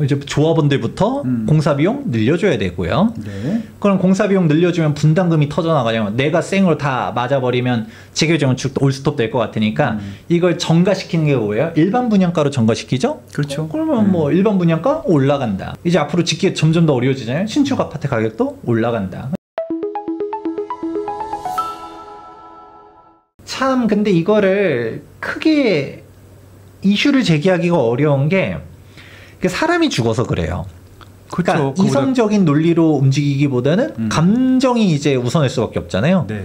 이제 조합원들부터 공사비용 늘려줘야 되고요. 네. 그럼 공사비용 늘려주면 분담금이 터져나가냐면 내가 생으로 다 맞아버리면 재결정은 올스톱 될 것 같으니까 이걸 전가시키는 게 뭐예요? 일반 분양가로 전가시키죠? 그렇죠. 그러면 뭐 일반 분양가 올라간다. 이제 앞으로 짓기 점점 더 어려워지잖아요. 신축 아파트 가격도 올라간다. 참 근데 이거를 크게 이슈를 제기하기가 어려운 게 사람이 죽어서 그래요. 그러니까 그렇죠. 이성적인 논리로 움직이기보다는 감정이 이제 우선일 수밖에 없잖아요. 네.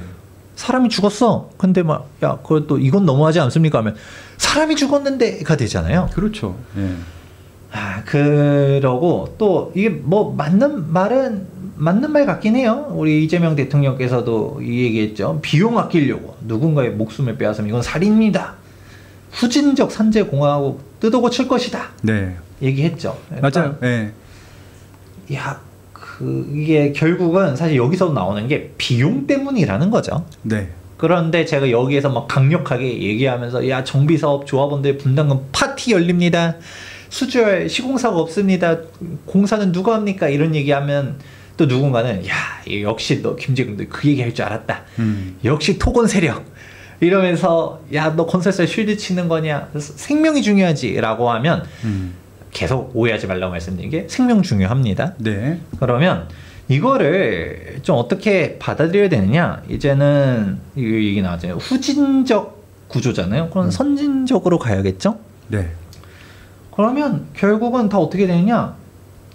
사람이 죽었어. 근데 막 야, 그것도 이건 너무하지 않습니까? 하면 사람이 죽었는데가 되잖아요. 그렇죠. 네. 그러고 또 이게 뭐 맞는 말 같긴 해요. 우리 이재명 대통령께서도 이 얘기했죠. 비용 아끼려고 누군가의 목숨을 빼앗으면 이건 살인입니다. 후진적 산재 공화국 뜯어 칠 것이다. 네. 얘기했죠. 그러니까 맞아요. 네. 야, 이게 결국은 사실 여기서 나오는 게 비용 때문이라는 거죠. 네. 그런데 제가 여기에서 막 강력하게 얘기하면서 야, 정비사업 조합원들 분담금 파티 열립니다. 수주할 시공사가 없습니다. 공사는 누가 합니까? 이런 얘기하면 또 누군가는 야, 역시 너 김재금도 그 얘기 할 줄 알았다. 역시 토건 세력. 이러면서 야, 너 건설사 쉴드 치는 거냐? 생명이 중요하지 라고 하면 계속 오해하지 말라고 말씀드린 게 생명 중요합니다. 네. 그러면 이거를 좀 어떻게 받아들여야 되느냐? 이제는 이 얘기 나왔잖아요. 후진적 구조잖아요. 그럼 선진적으로 가야겠죠? 네. 그러면 결국은 다 어떻게 되느냐?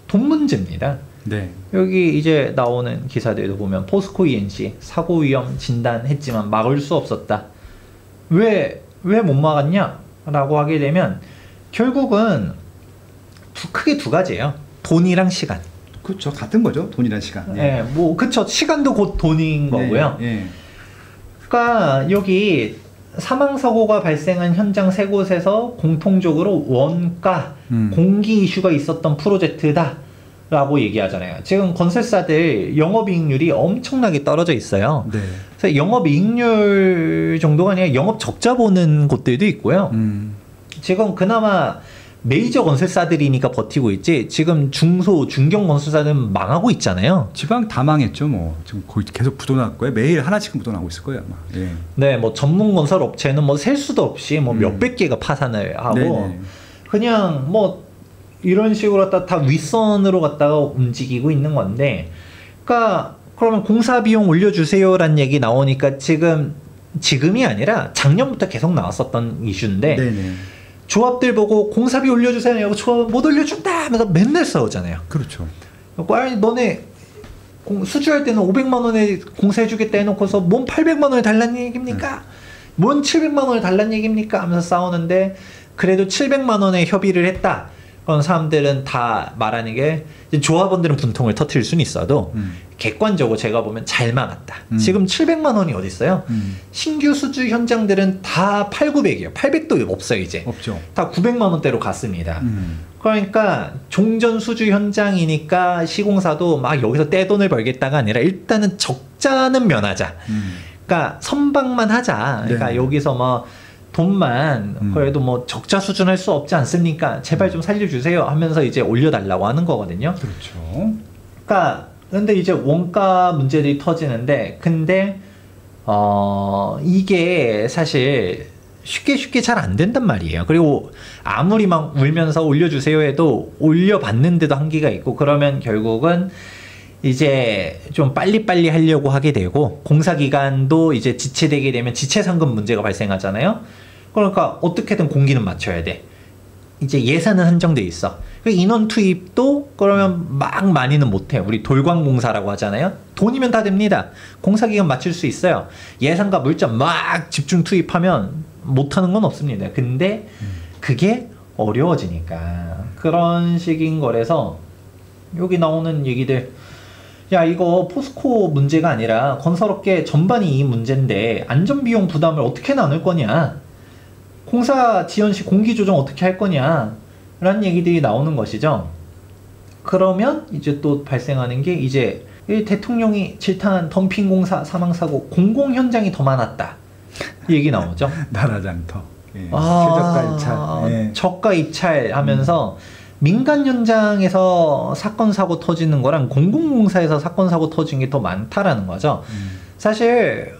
돈 문제입니다. 네. 여기 이제 나오는 기사들도 보면 포스코 ENC 사고 위험 진단했지만 막을 수 없었다. 왜 못 막았냐? 라고 하게 되면 결국은 크게 두 가지예요. 돈이랑 시간. 그렇죠. 같은 거죠. 돈이란 시간. 네, 뭐 그쵸. 시간도 곧 돈인 거고요. 네. 그러니까 여기 사망 사고가 발생한 현장 세 곳에서 공통적으로 원가, 공기 이슈가 있었던 프로젝트다. 라고 얘기하잖아요. 지금 건설사들 영업이익률이 엄청나게 떨어져 있어요. 네. 그래서 영업이익률 정도가 아니라 영업 적자 보는 곳들도 있고요. 지금 그나마 메이저 건설사들이니까 버티고 있지 지금 중소, 중견 건설사들은 망하고 있잖아요. 지방 다 망했죠. 뭐 지금 거의 계속 부도날 거예요. 매일 하나씩 부도나고 있을 거예요 아마. 예. 네, 뭐 전문 건설 업체는 뭐 셀 수도 없이 뭐 몇백 개가 파산을 하고 네네. 그냥 뭐 이런 식으로 다 윗선으로 갔다가 움직이고 있는 건데, 그러니까 그러면 공사 비용 올려주세요라는 얘기 나오니까 지금이 아니라 작년부터 계속 나왔었던 이슈인데. 네네. 조합들 보고 공사비 올려주세요. 조합 못 올려준다 하면서 맨날 싸우잖아요. 그렇죠. 아니 너네 수주할 때는 500만 원에 공사해주겠다 해놓고서 뭔 800만 원을 달라는 얘기입니까? 뭔 700만 원을 달라는 얘기입니까? 하면서 싸우는데 그래도 700만 원에 협의를 했다. 그런 사람들은 다 말하는 게 조합원들은 분통을 터뜨릴 수는 있어도 객관적으로 제가 보면 잘 막았다. 지금 700만 원이 어디 있어요? 신규 수주 현장들은 다 8,900이에요. 800도 없어요 이제. 없죠. 다 900만 원대로 갔습니다. 그러니까 종전 수주 현장이니까 시공사도 막 여기서 떼돈을 벌겠다가 아니라 일단은 적자는 면하자. 그러니까 선방만 하자. 그러니까 네. 여기서 뭐 돈만 그래도 뭐 적자 수준 할 수 없지 않습니까? 제발 좀 살려주세요 하면서 이제 올려달라고 하는 거거든요. 그렇죠. 그러니까 근데 이제 원가 문제들이 터지는데 근데 이게 사실 쉽게 잘 안 된단 말이에요. 그리고 아무리 막 울면서 올려주세요 해도 올려받는데도 한계가 있고 그러면 결국은 이제 좀 빨리빨리 하려고 하게 되고 공사 기간도 이제 지체되게 되면 지체 상금 문제가 발생하잖아요. 그러니까 어떻게든 공기는 맞춰야 돼. 이제 예산은 한정돼 있어. 인원 투입도 그러면 막 많이는 못해. 우리 돌광공사라고 하잖아요. 돈이면 다 됩니다. 공사 기간 맞출 수 있어요. 예산과 물자 막 집중 투입하면 못하는 건 없습니다. 근데 그게 어려워지니까 그런 식인 거라서 여기 나오는 얘기들 야 이거 포스코 문제가 아니라 건설업계 전반이 이 문제인데 안전비용 부담을 어떻게 나눌 거냐, 공사 지연 시 공기 조정 어떻게 할 거냐 라는 얘기들이 나오는 것이죠. 그러면 이제 또 발생하는 게 이제 대통령이 질타한 덤핑 공사 사망사고 공공 현장이 더 많았다 이 얘기 나오죠. 나라장터. 예. 아, 최저가 입찰. 예. 저가 입찰 하면서 민간 현장에서 사건 사고 터지는 거랑 공공공사에서 사건 사고 터지는 게 더 많다라는 거죠. 사실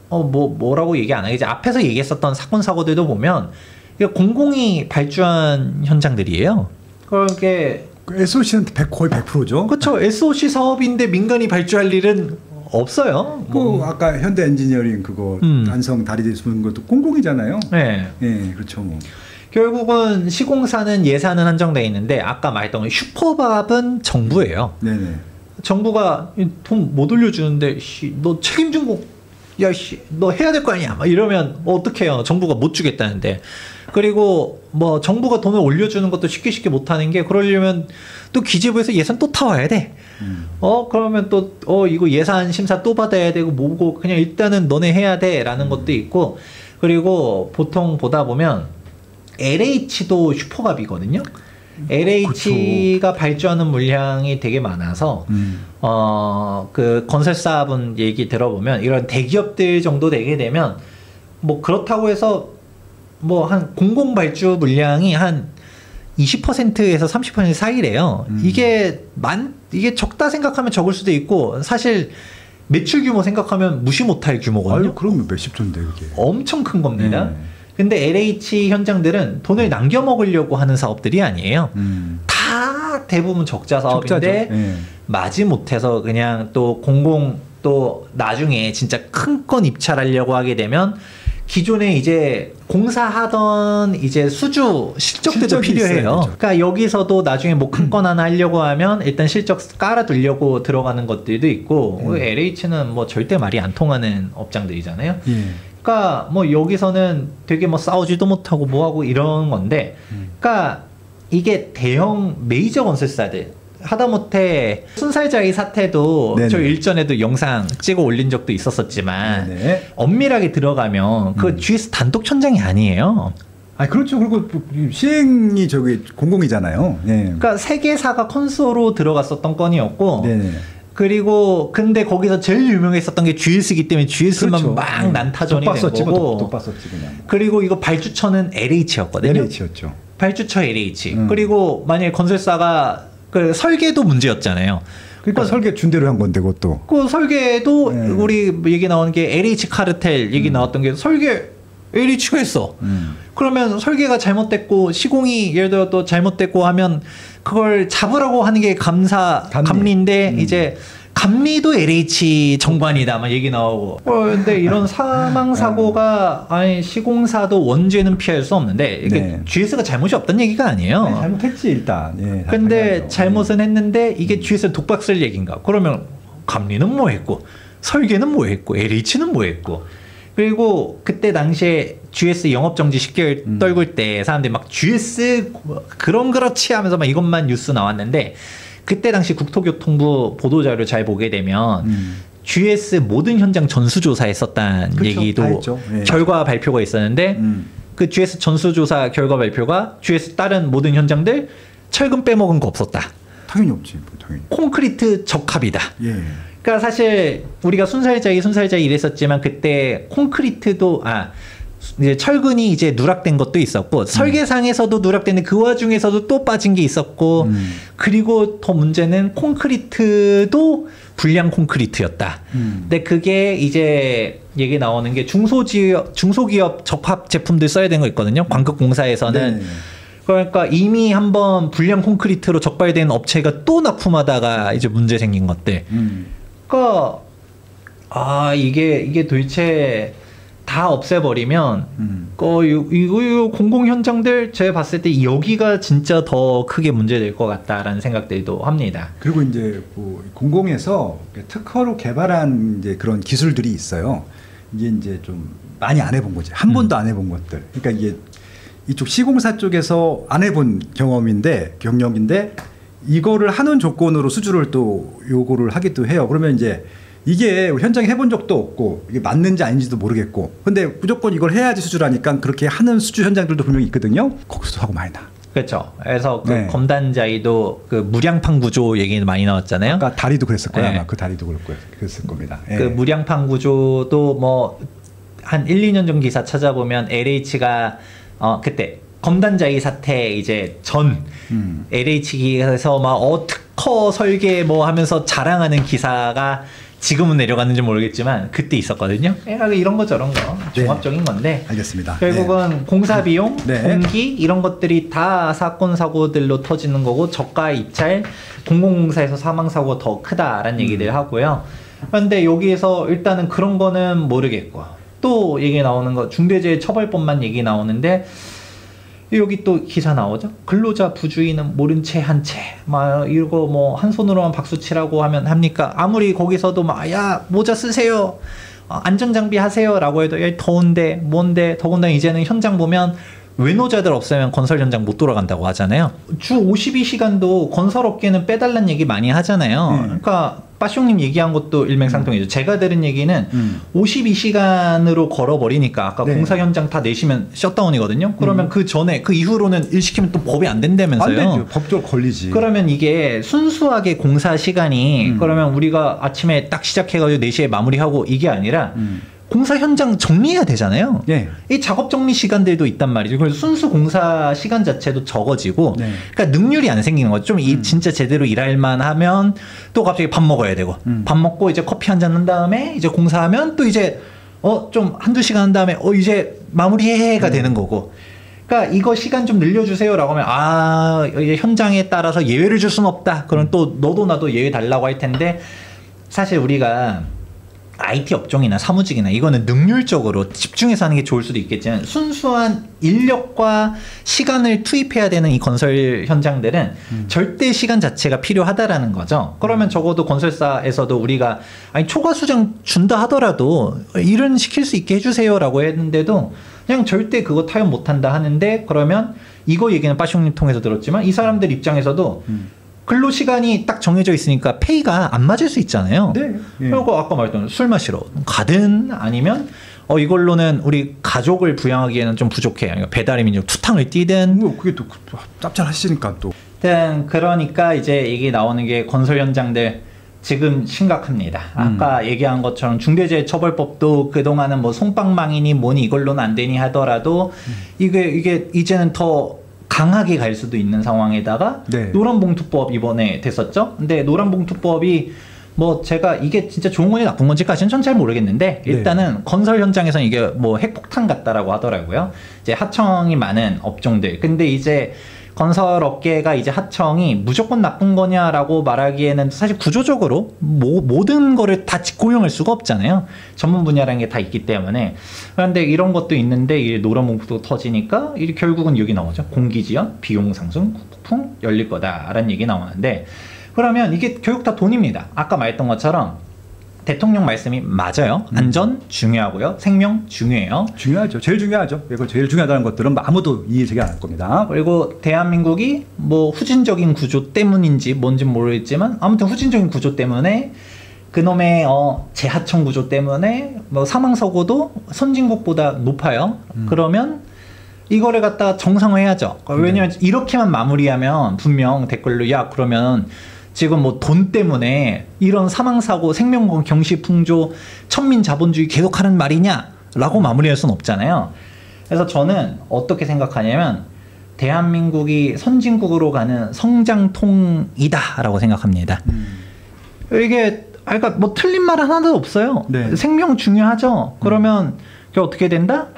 뭐라고 얘기 안 하겠지. 앞에서 얘기했었던 사건 사고들도 보면 이게 공공이 발주한 현장들이에요. 그게 SOC는 거의 100%죠. 그렇죠. SOC 사업인데 민간이 발주할 일은 없어요. 아까 현대 엔지니어링 그거 안성 다리 쓰는 것도 공공이잖아요. 네. 네, 그렇죠. 뭐. 결국은 시공사는 예산은 한정돼 있는데 아까 말했던 슈퍼밥은 정부예요. 네네. 정부가 돈 못 올려주는데 너 책임진 거 너 해야 될 거 아니야. 막 이러면 어떡해요. 정부가 못 주겠다는데. 그리고 뭐 정부가 돈을 올려주는 것도 쉽게 못 하는 게 그러려면 또 기재부에서 예산 또 타와야 돼. 그러면 또 이거 예산 심사 또 받아야 되고 뭐고 그냥 일단은 너네 해야 돼라는 것도 있고 그리고 보통 보다 보면 LH도 슈퍼갑이거든요. LH가 발주하는 물량이 되게 많아서 그 건설사분 얘기 들어보면 이런 대기업들 정도 되게 되면 뭐 그렇다고 해서 뭐 한 공공 발주 물량이 한 20%에서 30% 사이래요. 이게 적다 생각하면 적을 수도 있고 사실 매출 규모 생각하면 무시 못할 규모거든요. 아유, 그러면 몇십 조인데 그게. 엄청 큰 겁니다. 근데 LH 현장들은 돈을 남겨 먹으려고 하는 사업들이 아니에요. 다 대부분 적자 사업인데 마지 못해서 그냥 또 또 나중에 진짜 큰 건 입찰하려고 하게 되면 기존에 이제 공사하던 이제 수주 실적들도 필요해요. 있어요, 그러니까 여기서도 나중에 뭐 큰 건 하나 하려고 하면 일단 실적 깔아두려고 들어가는 것들도 있고 LH는 뭐 절대 말이 안 통하는 업장들이잖아요. 그러니까 뭐 여기서는 되게 뭐 싸우지도 못하고 뭐하고 이런 건데 그러니까 이게 대형 메이저 건설사들 하다못해 순살자의 사태도 네네. 저 일전에도 영상 찍어 올린 적도 있었었지만 네네. 엄밀하게 들어가면 그 GS 단독 천장이 아니에요. 아, 그렇죠. 그리고 시행이 저기 공공이잖아요. 네. 그러니까 세계사가 컨소로 들어갔었던 건이었고 네네. 그리고 근데 거기서 제일 유명했었던 게 GS이기 때문에 GS만 그렇죠. 막 난타전이 된 거고 독봤었지 그냥. 그리고 이거 발주처는 LH였거든요. LH였죠. 발주처 LH. 그리고 만약에 건설사가 그 설계도 문제였잖아요. 그러니까 설계 준대로 한 건데 그것도. 그 설계도 우리 얘기 나오는 게 LH 카르텔 얘기 나왔던 게 설계 LH가 했어. 그러면 설계가 잘못됐고 시공이 예를 들어 또 잘못됐고 하면 그걸 잡으라고 하는 게 감리인데 이제 감리도 LH 정관이다 막 얘기 나오고. 근데 이런 사망 사고가 아니 시공사도 원죄는 피할 수 없는데 이게 GS가 잘못이 없다는 얘기가 아니에요. 아니, 잘못했지 일단. 근데 잘못은 했는데 이게 GS 독박 쓸 얘기인가? 그러면 감리는 뭐 했고 설계는 뭐 했고 LH는 뭐 했고 그리고 그때 당시에 GS 영업정지 10개월 떨굴 때 사람들이 막 GS 그렇지 하면서 막 이것만 뉴스 나왔는데 그때 당시 국토교통부 보도자료 잘 보게 되면 GS 모든 현장 전수조사 했었다는 그쵸, 얘기도 결과 발표가 있었는데 그 GS 전수조사 결과 발표가 GS 다른 모든 현장들 철근 빼먹은 거 없었다. 당연히 없지. 당연히. 콘크리트 적합이다. 예. 그러니까 사실 우리가 순살자이 이랬었지만 그때 콘크리트도 이제 철근이 이제 누락된 것도 있었고 설계상에서도 누락됐는데 그 와중에서도 또 빠진 게 있었고 그리고 더 문제는 콘크리트도 불량 콘크리트였다. 근데 그게 이제 얘기 나오는 게 중소기업 적합 제품들 써야 되는 거 있거든요. 광급공사에서는. 그러니까 이미 한번 불량 콘크리트로 적발된 업체가 또 납품하다가 이제 문제 생긴 것들. 그러니까 이게 도대체 다 없애버리면 이거 공공 현장들 제가 봤을 때 여기가 진짜 더 크게 문제될 것 같다라는 생각들도 합니다. 그리고 이제 뭐 공공에서 특허로 개발한 이제 그런 기술들이 있어요. 이게 이제 좀 많이 안 해본 거지. 한 번도 안 해본 것들. 그러니까 이게 이쪽 시공사 쪽에서 안 해본 경험인데 이거를 하는 조건으로 수주를 또 요구를 하기도 해요. 그러면 이제 이게 현장에 해본 적도 없고 이게 맞는지 아닌지도 모르겠고 근데 무조건 이걸 해야지 수주라니까 그렇게 하는 수주 현장들도 분명히 있거든요. 거기서도 하고 많이 나. 그렇죠. 그래서 그 검단자이도 그 무량판 구조 얘기는 많이 나왔잖아요. 아까 다리도 그랬을 거야. 아마 그 다리도 그랬을 겁니다. 그 무량판 구조도 뭐 한 1, 2년 전 기사 찾아보면 LH가 그때 검단자위 사태 이제 전 LH기에서 막 특허 설계 뭐 하면서 자랑하는 기사가 지금은 내려갔는지 모르겠지만 그때 있었거든요. 이런 거 저런 거 종합적인 건데 알겠습니다. 결국은 공사 비용, 네. 공기 이런 것들이 다 사건 사고들로 터지는 거고 저가 입찰, 공공공사에서 사망 사고가 더 크다라는 얘기들 하고요. 그런데 여기에서 일단은 그런 거는 모르겠고 또 얘기 나오는 거 중대재해처벌법만 얘기 나오는데 여기 또 기사 나오죠. 근로자 부주의는 모른 채 한 채. 막 이거 뭐 한 손으로만 박수 치라고 하면 합니까? 아무리 거기서도 막 야 모자 쓰세요. 안전장비 하세요라고 해도 야 더운데 뭔데 더군다나 이제는 현장 보면 외노자들 없으면 건설 현장 못 돌아간다고 하잖아요. 주 52시간도 건설업계는 빼달란 얘기 많이 하잖아요. 그러니까 빠숑님 얘기한 것도 일맥상통이죠. 제가 들은 얘기는 52시간으로 걸어버리니까 아까 네. 공사 현장 다 내시면 셧다운이거든요. 그러면 그 전에 그 이후로는 일 시키면 또 법이 안 된다면서요. 안 되죠. 법적으로 걸리지. 그러면 이게 순수하게 공사 시간이 그러면 우리가 아침에 딱 시작해가지고 4시에 마무리하고 이게 아니라 공사 현장 정리해야 되잖아요. 네. 이 작업 정리 시간들도 있단 말이죠. 그래서 순수 공사 시간 자체도 적어지고, 네. 그러니까 능률이 안 생기는 거죠. 좀 진짜 제대로 일할만 하면 또 갑자기 밥 먹어야 되고, 밥 먹고 이제 커피 한 잔 한 다음에 이제 공사하면 또 이제 좀 한두 시간 한 다음에 이제 마무리해가 되는 거고. 그러니까 이거 시간 좀 늘려주세요라고 하면 이제 현장에 따라서 예외를 줄 수는 없다. 그럼 또 너도 나도 예외 달라고 할 텐데 사실 우리가 IT 업종이나 사무직이나 이거는 능률적으로 집중해서 하는 게 좋을 수도 있겠지만 순수한 인력과 시간을 투입해야 되는 이 건설 현장들은 절대 시간 자체가 필요하다라는 거죠. 그러면 적어도 건설사에서도 우리가 초과 수정 준다 하더라도 일은 시킬 수 있게 해주세요라고 했는데도 그냥 절대 그거 타협 못한다 하는데 그러면 이거 얘기는 빠숑님 통해서 들었지만 이 사람들 입장에서도 근로 시간이 딱 정해져 있으니까 페이가 안 맞을 수 있잖아요. 네. 예. 그리고 아까 말했던 술 마시러 가든 아니면 이걸로는 우리 가족을 부양하기에는 좀 부족해. 배달의 민족 투탕을 뛰든. 뭐 그게 또 짭짤하시니까 또. 그러니까 이제 이게 나오는 게 건설 현장들 지금 심각합니다. 아까 얘기한 것처럼 중대재해처벌법도 그동안은 뭐 솜방망이니 뭐니 이걸로는 안 되니 하더라도 이게 이제는 더 강하게 갈 수도 있는 상황에다가 네. 노란봉투법 이번에 됐었죠. 근데 노란봉투법이 뭐 제가 이게 진짜 좋은 건지 나쁜 건지까지는 전 잘 모르겠는데 일단은 네. 건설 현장에서는 이게 뭐 핵폭탄 같다라고 하더라고요. 이제 하청이 많은 업종들. 근데 이제 건설 업계가 이제 하청이 무조건 나쁜 거냐라고 말하기에는 사실 구조적으로 모든 거를 다 고용할 수가 없잖아요. 전문 분야라는 게 다 있기 때문에. 그런데 이런 것도 있는데 이 노란봉투도 터지니까 이게 결국은 여기 나오죠. 공기지연, 비용 상승, 폭풍 열릴 거다라는 얘기 나오는데 그러면 이게 결국 다 돈입니다. 아까 말했던 것처럼 대통령 말씀이 맞아요. 안전 중요하고요. 생명 중요해요. 중요하죠. 제일 중요하죠. 이거 제일 중요하다는 것들은 아무도 이의 제기 안 할 겁니다. 그리고 대한민국이 뭐 후진적인 구조 때문인지 뭔지 모르겠지만 아무튼 후진적인 구조 때문에 그놈의 재하청 구조 때문에 뭐 사망 사고도 선진국보다 높아요. 그러면 이거를 갖다 정상화해야죠. 왜냐면 이렇게만 마무리하면 분명 댓글로 야 그러면 지금 뭐 돈 때문에 이런 사망사고, 생명권 경시풍조, 천민 자본주의 계속하는 말이냐라고 마무리할 수는 없잖아요. 그래서 저는 어떻게 생각하냐면 대한민국이 선진국으로 가는 성장통이다라고 생각합니다. 이게 그러니까 뭐 틀린 말 하나도 없어요. 네. 생명 중요하죠. 그러면 그게 어떻게 된다?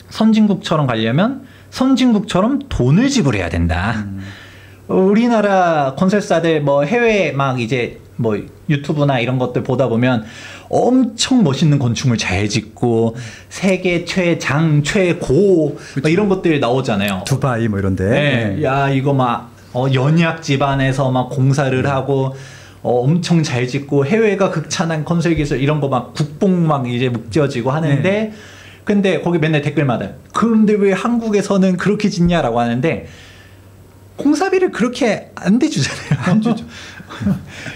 선진국처럼 가려면 선진국처럼 돈을 지불해야 된다. 우리나라 건설사들 뭐 해외 막 이제 뭐 유튜브나 이런 것들 보다 보면 엄청 멋있는 건축물 잘 짓고 세계 최장 최고 막 이런 것들 나오잖아요. 두바이 뭐 이런데. 네. 야 이거 막 연약 집안에서 막 공사를 하고 엄청 잘 짓고 해외가 극찬한 건설 기술 이런 거 막 국뽕 막 이제 묵혀지고 하는데 근데 거기 맨날 댓글마다 그런데 왜 한국에서는 그렇게 짓냐라고 하는데 공사비를 그렇게 안 대주잖아요. 안 주죠.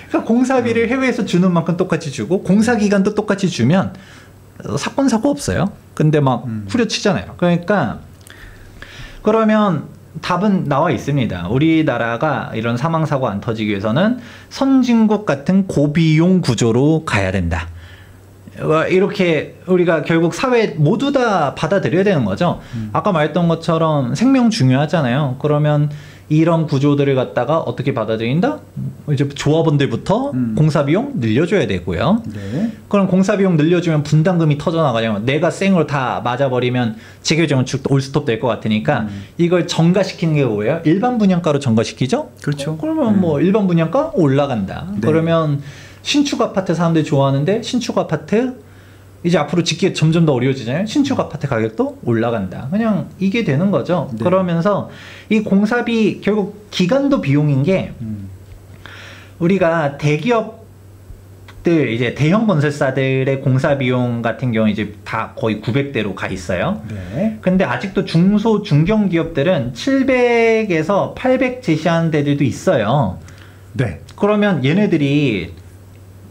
그러니까 공사비를 해외에서 주는 만큼 똑같이 주고 공사 기간도 똑같이 주면 사건 사고 없어요. 근데 막 후려치잖아요. 그러니까 그러면 답은 나와 있습니다. 우리나라가 이런 사망 사고 안 터지기 위해서는 선진국 같은 고비용 구조로 가야 된다. 이렇게 우리가 결국 사회 모두 다 받아들여야 되는 거죠. 아까 말했던 것처럼 생명 중요하잖아요. 그러면 이런 구조들을 갖다가 어떻게 받아들인다? 이제 조합원들부터 공사비용 늘려줘야 되고요. 네. 그럼 공사비용 늘려주면 분담금이 터져나가냐면 내가 생으로 다 맞아버리면 재개정축 올스톱 될 것 같으니까 이걸 전가시키는 게 뭐예요? 일반 분양가로 전가시키죠? 그렇죠. 그러면 뭐 일반 분양가 올라간다. 네. 그러면 신축 아파트 사람들이 좋아하는데 신축 아파트 이제 앞으로 짓기 점점 더 어려워지잖아요. 신축 아파트 가격도 올라간다. 그냥 이게 되는 거죠. 네. 그러면서 이 공사비 결국 기간도 비용인 게 우리가 대기업들 이제 대형 건설사들의 공사 비용 같은 경우 이제 다 거의 900대로 가 있어요. 네. 근데 아직도 중소 중견 기업들은 700에서 800 제시하는 데들도 있어요. 네. 그러면 얘네들이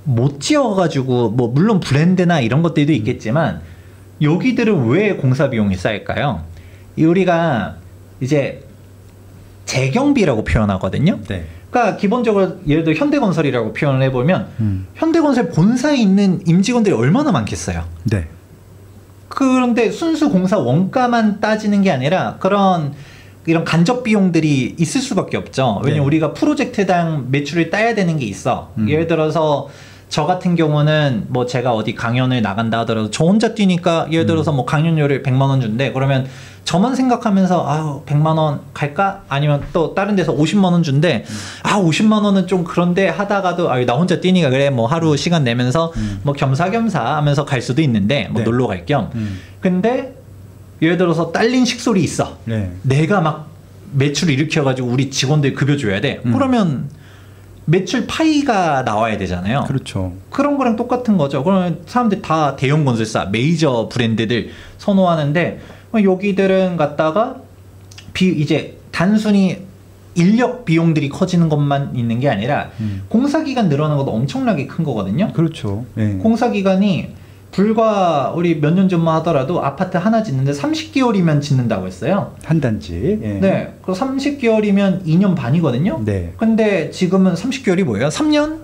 못 지어가지고 뭐 물론 브랜드나 이런 것들도 있겠지만 여기들은 왜 공사 비용이 쌓일까요? 우리가 이제 재경비라고 표현하거든요. 네. 그러니까 기본적으로 예를 들어 현대건설이라고 표현을 해보면 현대건설 본사에 있는 임직원들이 얼마나 많겠어요. 네. 그런데 순수 공사 원가만 따지는 게 아니라 이런 간접 비용들이 있을 수밖에 없죠. 왜냐면 네. 우리가 프로젝트당 매출을 따야 되는 게 있어. 예를 들어서 저 같은 경우는 뭐 제가 어디 강연을 나간다 하더라도 저 혼자 뛰니까 예를 들어서 뭐 강연료를 100만 원 준대. 그러면 저만 생각하면서 아유 100만 원 갈까? 아니면 또 다른 데서 50만 원 준대. 아 50만 원은 좀 그런데 하다가도 아 나 혼자 뛰니까 그래 뭐 하루 시간 내면서 뭐 겸사겸사 하면서 갈 수도 있는데 뭐 네. 놀러 갈 겸. 근데 예를 들어서 딸린 식솔이 있어. 네. 내가 막 매출을 일으켜가지고 우리 직원들 급여 줘야 돼. 그러면 매출 파이가 나와야 되잖아요. 그렇죠. 그런 거랑 똑같은 거죠. 그러면 사람들이 다 대형 건설사, 메이저 브랜드들 선호하는데 여기들은 갖다가 이제 단순히 인력 비용들이 커지는 것만 있는 게 아니라 공사 기간 늘어나는 것도 엄청나게 큰 거거든요. 그렇죠. 네. 공사 기간이 불과 우리 몇 년 전만 하더라도 아파트 하나 짓는데 30개월이면 짓는다고 했어요. 한 단지. 예. 네. 그 30개월이면 2년 반이거든요. 네. 근데 지금은 30개월이 뭐예요? 3년?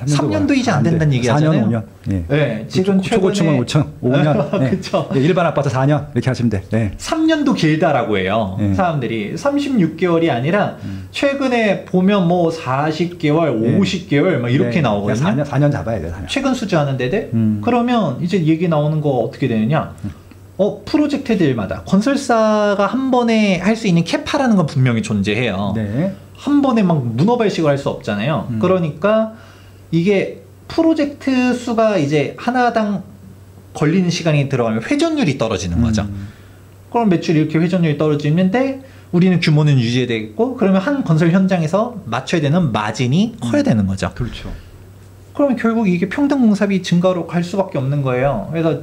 3년도 이제 안 된다는 얘기 하잖아요. 4년, 5년. 예. 네. 지금 초고층은 5년. 네. 그렇죠. 예, 일반 아파트 4년 이렇게 하시면 돼. 네. 3년도 길다라고 해요. 네. 사람들이 36개월이 아니라 최근에 보면 뭐 40개월, 네. 50개월 막 이렇게 네. 나오거든요. 4년 잡아야 돼. 4년. 최근 수주하는 데들. 그러면 이제 얘기 나오는 거 어떻게 되느냐? 프로젝트들마다 건설사가 한 번에 할 수 있는 캐파라는 건 분명히 존재해요. 네. 한 번에 막 문어발식을 할 수 없잖아요. 그러니까 이게 프로젝트 수가 이제 하나당 걸리는 시간이 들어가면 회전율이 떨어지는 거죠. 그럼 매출이 이렇게 회전율이 떨어지는데 우리는 규모는 유지해야 되겠고 그러면 한 건설 현장에서 맞춰야 되는 마진이 커야 되는 거죠. 그렇죠. 그러면 결국 이게 평당 공사비 증가로 갈 수밖에 없는 거예요. 그래서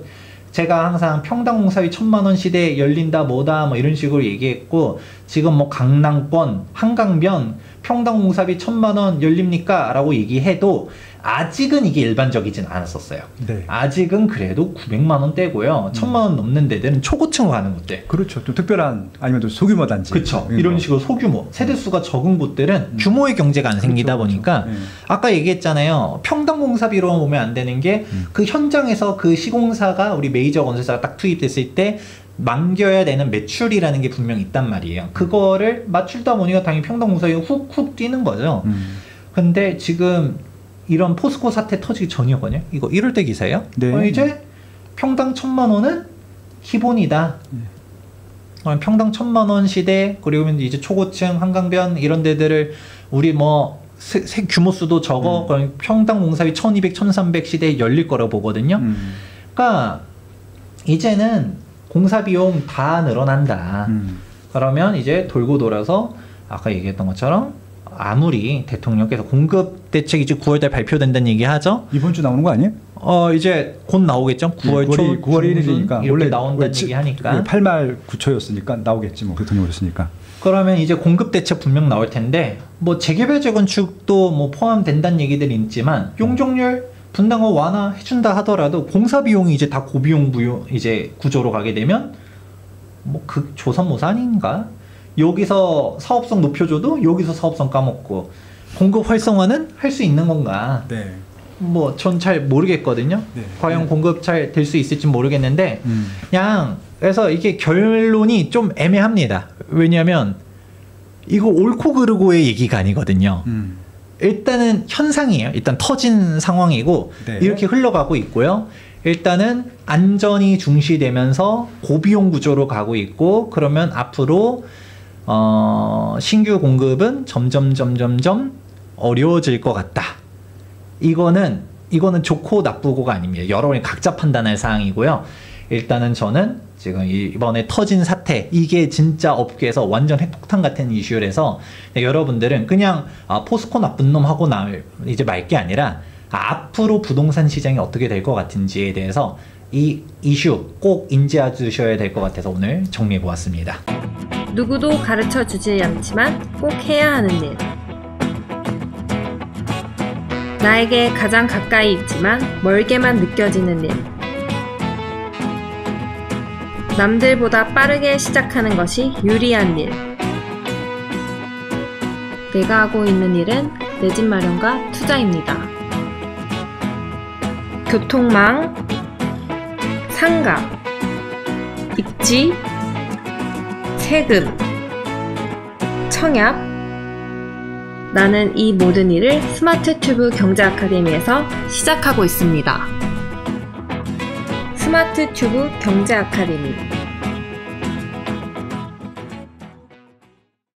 제가 항상 평당 공사비 1,000만 원 시대에 열린다 뭐다 뭐 이런 식으로 얘기했고 지금 뭐 강남권, 한강변 평당 공사비 1,000만 원 열립니까? 라고 얘기해도 아직은 이게 일반적이진 않았었어요. 네. 아직은 그래도 900만 원대고요. 1,000만 원 넘는 데들은 초고층으로 가는 곳들. 그렇죠. 좀 특별한 아니면 또 소규모 단지. 그렇죠. 이런 식으로 소규모 세대수가 적은 곳들은 규모의 경제가 안 생기다 그렇죠, 보니까 그렇죠. 네. 아까 얘기했잖아요. 평당 공사비로 보면 안 되는 게 그 현장에서 그 시공사가 우리 메이저 건설사가 딱 투입됐을 때 남겨야 되는 매출이라는 게 분명히 있단 말이에요. 그거를 맞추다 보니까 당연히 평당 공사비가 훅훅 뛰는 거죠. 근데 지금 이런 포스코 사태 터지기 전이었거든요. 이거 1월달 기사예요. 네. 이제 평당 1,000만 원은 기본이다. 평당 1,000만 원 시대 그리고 이제 초고층 한강변 이런 데들을 우리 뭐 규모 수도 적어 그럼 평당 공사비 1,200, 1,300 시대에 열릴 거라고 보거든요. 그러니까 이제는 공사 비용 다 늘어난다. 그러면 이제 돌고 돌아서 아까 얘기했던 것처럼 아무리 대통령께서 공급 대책이 이제 9월달 발표된다는 얘기 하죠. 이번 주 나오는 거 아니에요? 이제 곧 나오겠죠. 9월 초 9월 1일이니까 이렇게 나온다는 얘기 하니까 8말 9초였으니까 나오겠지 뭐 대통령 오셨으니까. 그러면 이제 공급 대책 분명 나올 텐데 뭐 재개발 재건축도 뭐 포함된다는 얘기들이 있지만 용적률 분담금 완화해준다 하더라도 공사 비용이 이제 다 고비용 부용 이제 구조로 가게 되면 뭐 극조선모사 아닌가? 여기서 사업성 높여줘도 여기서 사업성 까먹고 공급 활성화는 할 수 있는 건가? 네. 뭐 전 잘 모르겠거든요. 네. 과연 네. 공급 잘 될 수 있을지 모르겠는데 그냥 그래서 이게 결론이 좀 애매합니다. 왜냐하면 이거 옳고 그르고의 얘기가 아니거든요. 일단은 현상이에요. 일단 터진 상황이고 네. 이렇게 흘러가고 있고요. 일단은 안전이 중시되면서 고비용 구조로 가고 있고 그러면 앞으로 신규 공급은 점점 어려워질 것 같다. 이거는 좋고 나쁘고가 아닙니다. 여러분이 각자 판단할 사항이고요. 일단은 저는 지금 이번에 터진 사태 이게 진짜 업계에서 완전 핵폭탄 같은 이슈라서 여러분들은 그냥 포스코 나쁜 놈 하고 이제 말 게 아니라 앞으로 부동산 시장이 어떻게 될 것 같은지에 대해서 이 이슈 꼭 인지해 주셔야 될 것 같아서 오늘 정리해 보았습니다. 누구도 가르쳐 주지 않지만 꼭 해야 하는 일. 나에게 가장 가까이 있지만 멀게만 느껴지는 일. 남들보다 빠르게 시작하는 것이 유리한 일. 내가 하고 있는 일은 내 집 마련과 투자입니다. 교통망, 상가, 입지, 세금, 청약. 나는 이 모든 일을 스마트 튜브 경제 아카데미에서 시작하고 있습니다. 스마트 튜브 경제 아카데미.